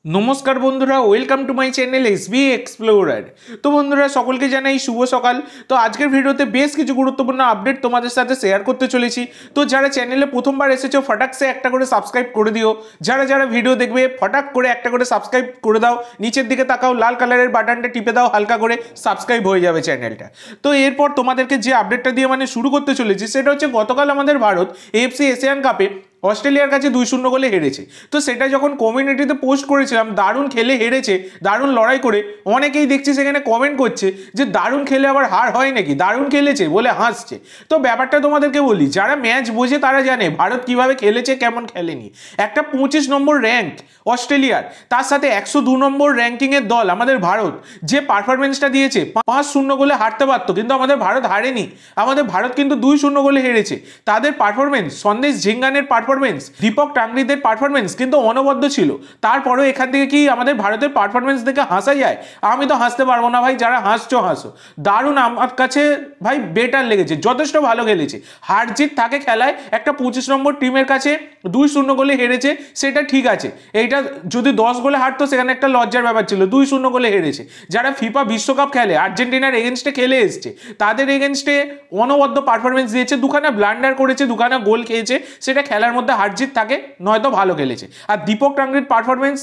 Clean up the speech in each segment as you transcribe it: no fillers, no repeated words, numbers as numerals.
নমস্কার বন্ধুরা, welcome to my channel SB explorer. তো বন্ধুরা, সকলকে জানাই শুভ সকাল। তো আজকের ভিডিওতে বেশ কিছু গুরুত্বপূর্ণ আপডেট তোমাদের সাথে শেয়ার করতে চলেছি। তো যারা চ্যানেলে প্রথমবার এসেছো ফটাক সে একটা করে সাবস্ক্রাইব করে দিও। যারা যারা ভিডিও দেখবে ফটাক করে একটা করে সাবস্ক্রাইব করে দাও। নিচের দিকে তাকাও, লাল কালারের বাটনটা টিপে দাও, হালকা করে সাবস্ক্রাইব হয়ে যাবে চ্যানেলটা। তো এরপর তোমাদেরকে যে আপডেটটা দিয়ে শুরু করতে চলেছি সেটা হচ্ছে গতকাল আমাদের ভারত এএফসি এশিয়ান কাপে অস্ট্রেলিয়ার কাছে 2-0 গোলে হেরেছে। তো সেটা যখন কমিউনিটিতে পোস্ট করেছিলাম, দারুণ খেলে হেরেছে, দারুণ লড়াই করে, অনেকেই দেখছি সেখানে কমেন্ট করছে যে দারুণ খেলে আবার হার হয় নাকি, দারুণ খেলেছে বলে হাসছে। তো ব্যাপারটা তোমাদেরকে বলি, যারা ম্যাচ বোঝে তারা জানে ভারত কিভাবে খেলেছে, কেমন খেলেনি। একটা 25 নম্বর র্যাঙ্ক অস্ট্রেলিয়ার, তার সাথে 102 নম্বর র্যাঙ্কিংয়ের দল আমাদের ভারত, যে পারফরমেন্সটা দিয়েছে 5-0 গোলে হারতে পারতো, কিন্তু আমাদের ভারত হারেনি। আমাদের ভারত কিন্তু 2-0 গোলে হেরেছে। তাদের পারফরমেন্স, সন্দেশ ঝিঙ্গানের পারফরমেন্স, দীপক টাংরিদের পারফরমেন্স কিন্তু অনবদ্য ছিল। তারপরেও এখান থেকে কি আমাদের ভারতের পারফরমেন্স দেখে হাসা যায়? আমি তো হাসতে পারবো না ভাই, যারা হাসছো হাসো। দারুণ আমার কাছে ভাই বেটার লেগেছে, যথেষ্ট ভালো খেলেছে। হার জিত থাকে খেলায়, একটা 25 নম্বর টিমের কাছে 2-0 গোলে হেরেছে, সেটা ঠিক আছে। এইটা যদি 10 গোলে হারতো সেখানে একটা লজ্জার ব্যাপার ছিল। 2-0 গোলে হেরেছে। যারা ফিফা বিশ্বকাপ খেলে, আর্জেন্টিনার এগেনস্টে খেলে এসছে, তাদের এগেনস্টে অনবদ্য পারফরমেন্স দিয়েছে। দুখানা ব্লান্ডার করেছে, দুখানা গোল খেয়েছে, সেটা খেলার মধ্যে হার জিত থাকে, নয়তো ভালো খেলেছে। আর দীপক টাংরির পারফরমেন্স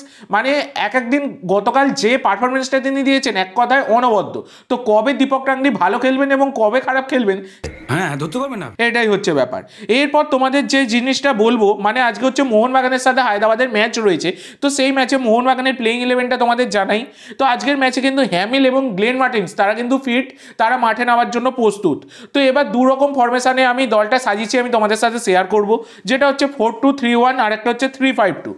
এক একদিন গতকাল যে পারফরমেন্সটা তিনি দিয়েছেন, এক কথায় অনবদ্য। তো কবে দীপক টাংরি ভালো খেলবেন এবং কবে খারাপ খেলবেন, হ্যাঁ ধরতে পারবেন না, এটাই হচ্ছে ব্যাপার। এরপর তোমাদের যে জিনিসটা বলবো, আজকে হচ্ছে মোহনবাগানের সাথে হায়দ্রাবাদের ম্যাচ রয়েছে। তো সেই ম্যাচে মোহনবাগানের প্লেইং 11টা তোমাদের জানাই। তো আজকের ম্যাচে কিন্তু হ্যামিল এবং গ্লেন মার্টিন্স তারা কিন্তু ফিট, তারা মাঠে নামার জন্য প্রস্তুত। তো এবার দু রকম ফরমেশনে আমি দলটা সাজিয়েছি, আমি তোমাদের সাথে শেয়ার করব। যেটা হচ্ছে 4-2-3-1, আর একটা হচ্ছে 3-5-2।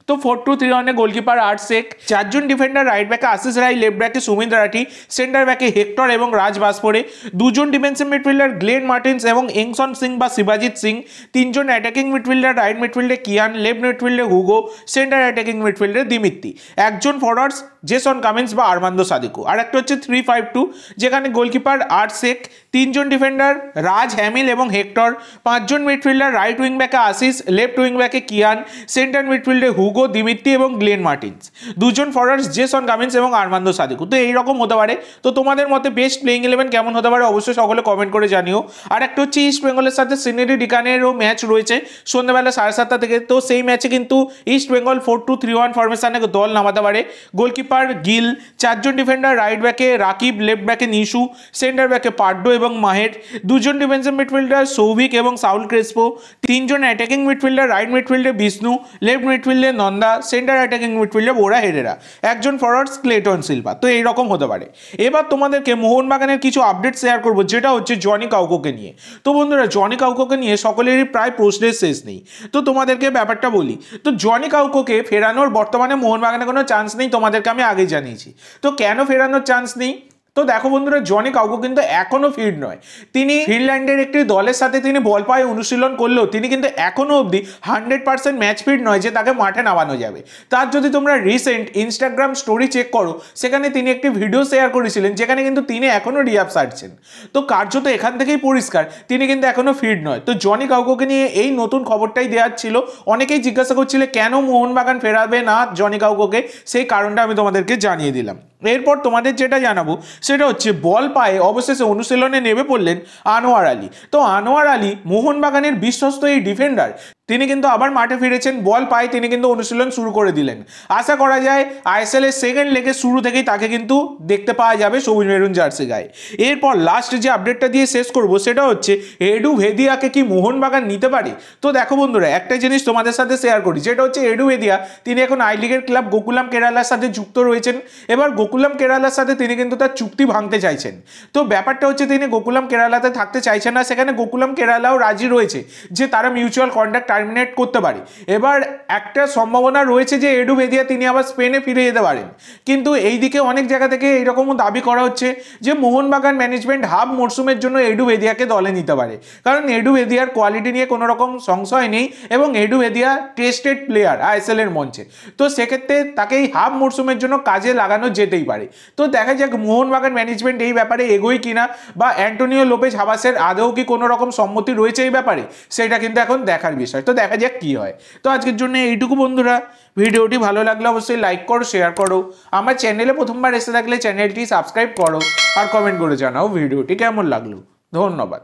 তো 4-2-3-1 গোলকিপার আর্ট শেখ, চারজন ডিফেন্ডার, রাইট ব্যাকে আশিস রায়, লেফট ব্যাকে সুমিত রাঠি, সেন্টার ব্যাকে হেক্টর এবং রাজ বাসপোরে, দুজন ডিফেন্সিভ মিডফিল্ডার গ্লেন মার্টিন্স এবং এংসন সিং বা শিবাজিৎ সিং, তিনজন অ্যাটাকিং মিডফিল্ডার, রাইট মিডফিল্ডে কিয়ান, লেফট মিডফিল্ডে হুগো, সেন্টার অ্যাটাকিং মিডফিল্ডে দিমিত্রি, একজন ফরওয়ার্ডস জেসন কামিন্স বা আরমান্দো সাদিকো, আর একটা হচ্ছে 3-5-2, যেখানে গোলকিপার আর্ট শেখ, তিনজন ডিফেন্ডার রাজ, হ্যামিল এবং হেক্টর, পাঁচজন মিডফিল্ডার, রাইট উইং ব্যাকে আশিস, লেফট উইং ব্যাকে কিয়ান, সেন্টার মিডফিল্ডে হুগো, দিমিত্রি এবং গ্লেন মার্টিন্স, দুজন ফরওয়ার্ডস জেসন কামিন্স এবং আরমান্দো সাদিকো। তো এইরকম হতে পারে। তো তোমাদের মতে বেস্ট প্লেইং 11 কেমন হতে পারে অবশ্যই সকলে কমেন্ট করে জানিও। আর একটা হচ্ছে ইস্ট বেঙ্গলের সাথে সিনেরি ডিকানেরও ম্যাচ রয়েছে সন্ধ্যাবেলা 7:30 থেকে। তো সেই ম্যাচে কিন্তু ইস্ট বেঙ্গল 4-2-3-1 ফরমেশনে দল নামাতে পারে। গোলকিপার গিল, চারজন ডিফেন্ডার, রাইট ব্যাকে রাকিব, লেফট ব্যাকে নিশু, সেন্টার ব্যাকে পাড্ডো এবং মাহের, দুজন ডিফেন্সিভ মিডফিল্ডার সৌভিক এবং সাউল ক্রেসপো, তিনজন অ্যাটাকিং মিডফিল্ডার, রাইট মিডফিল্ডে বিষ্ণু, লেফট মিডফিল্ডে নন্দা, সেন্টার অ্যাটাকিং মিডফিল্ডে বোরা হেরেরা, একজন ফরওয়ার্ডস ক্লেটন সিলভা। তো এইরকম হতে পারে। এবার তোমাদেরকে মোহনবাগানের কিছু আপডেট শেয়ার করবো, যেটা হচ্ছে জনি কাউকোকে নিয়ে। তো বন্ধুরা, জনি কাউকোকে নিয়ে সকলেরই প্রায় প্রশ্নের শেষ নেই। তো তোমাদেরকে ব্যাপারটা বলি, তো জনি কাউকোকে ফেরানোর বর্তমানে মোহনবাগানে কোনো চান্স নেই, তোমাদেরকে আমি আগেই জানিয়েছি। তো কেন ফেরানোর চান্স নেই? তো দেখো বন্ধুরা, জনি কাউকো কিন্তু এখনো ফিট নয়। তিনি ফিনল্যান্ডের একটি দলের সাথে তিনি বল পায়ে অনুশীলন করলেও তিনি কিন্তু এখনো অবধি 100% ম্যাচ ফিট নয় যে তাকে মাঠে নামানো যাবে। তার যদি তোমরা রিসেন্ট ইনস্টাগ্রাম স্টোরি চেক করো, সেখানে তিনি একটি ভিডিও শেয়ার করেছিলেন যেখানে কিন্তু তিনি এখনো রিহ্যাব সারছেন। তো কার্যত এখান থেকেই পরিষ্কার তিনি কিন্তু এখনো ফিট নয়। তো জনি কাউকোকে নিয়ে এই নতুন খবরটাই দেওয়ার ছিল। অনেকেই জিজ্ঞাসা করছিলে কেন মোহনবাগান ফেরাবে না জনি কাউকোকে, সেই কারণটা আমি তোমাদেরকে জানিয়ে দিলাম। এরপর তোমাদের যেটা জানাবো সেটা হচ্ছে বল পায়ে অবশেষে অনুশীলনে নেমে পড়লেন আনোয়ার আলী। তো আনোয়ার আলী মোহনবাগানের বিশ্বস্ত এই ডিফেন্ডার, তিনি কিন্তু আবার মাঠে ফিরেছেন। বল পায়ে তিনি কিন্তু অনুশীলন শুরু করে দিলেন। আশা করা যায় আইএসএল এর সেকেন্ড লেগের শুরু থেকেই তাকে কিন্তু দেখতে পাওয়া যাবে সবুজ মেরুন জার্সি গায়ে। এরপর লাস্ট যে আপডেটটা দিয়ে শেষ করব সেটা হচ্ছে এডু ভেদিয়াকে কি মোহনবাগান নিতে পারে। তো দেখো বন্ধুরা, একটা জিনিস তোমাদের সাথে শেয়ার করি, যেটা হচ্ছে এডু ভেদিয়া তিনি এখন আই লিগের ক্লাব গোকুলাম কেরালার সাথে যুক্ত রয়েছেন। এবার গোকুলাম কেরালার সাথে তিনি কিন্তু তার চুক্তি ভাঙতে চাইছেন। তো ব্যাপারটা হচ্ছে তিনি গোকুলাম কেরালাতে থাকতে চাইছেন না, সেখানে গোকুলাম কেরালাও রাজি রয়েছে যে তারা মিউচুয়াল কন্ট্রাক্ট টার্মিনেট করতে পারে। এবার একটা সম্ভাবনা রয়েছে যে এডু ভেদিয়া তিনি আবার স্পেনে ফিরে যেতে পারেন। কিন্তু এই দিকে অনেক জায়গা থেকে এইরকমও দাবি করা হচ্ছে যে মোহনবাগান ম্যানেজমেন্ট হাফ মরশুমের জন্য এডু ভেদিয়াকে দলে নিতে পারে, কারণ এডু ভেদিয়ার কোয়ালিটি নিয়ে কোনো রকম সংশয় নেই এবং এডু ভেদিয়া টেস্টেড প্লেয়ার আইএসএল এর মঞ্চে। তো সেক্ষেত্রে তাকে এই হাফ মরশুমের জন্য কাজে লাগানো যেতেই পারে। তো দেখা যাক মোহনবাগান ম্যানেজমেন্ট এই ব্যাপারে এগোয় কিনা, বা অ্যান্টোনিও লোপেজ হাবাসের আদৌ কি কোনো রকম সম্মতি রয়েছে এই ব্যাপারে, সেটা কিন্তু এখন দেখার বিষয়। তো তো দেখা যাক কী হয়। তো আজকের জন্য এইটুকু বন্ধুরা, ভিডিওটি ভালো লাগলে অবশ্যই লাইক করো, শেয়ার করো, আমার চ্যানেলে প্রথমবার এসে থাকলে চ্যানেলটি সাবস্ক্রাইব করো আর কমেন্ট করে জানাও ভিডিওটি কেমন লাগলো। ধন্যবাদ।